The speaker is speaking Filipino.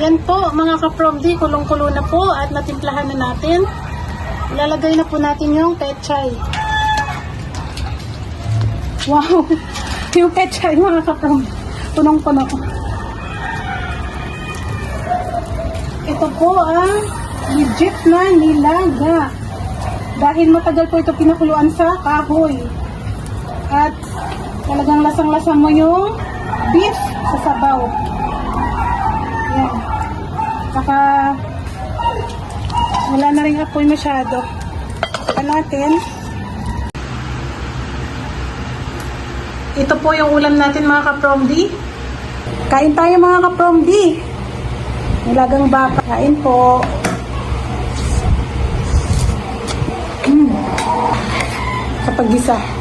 Yan po mga ka-promdi, kulong-kulo na po at natimplahan na natin. Ilalagay na po natin yung pechay. Wow! Yung pechay mga ka-promdi, punong-puno. Ito po ang legit na nilaga. Dahil matagal po ito pinakuluan sa kahoy. At talagang lasang-lasang mo yung beef sa sabaw. Yan. Saka wala na rin apoy masyado. Saka natin. Ito po yung ulam natin mga ka-promdi. Kain tayo mga ka-promdi. Nilagang baka. Kain po. Sa paggisa.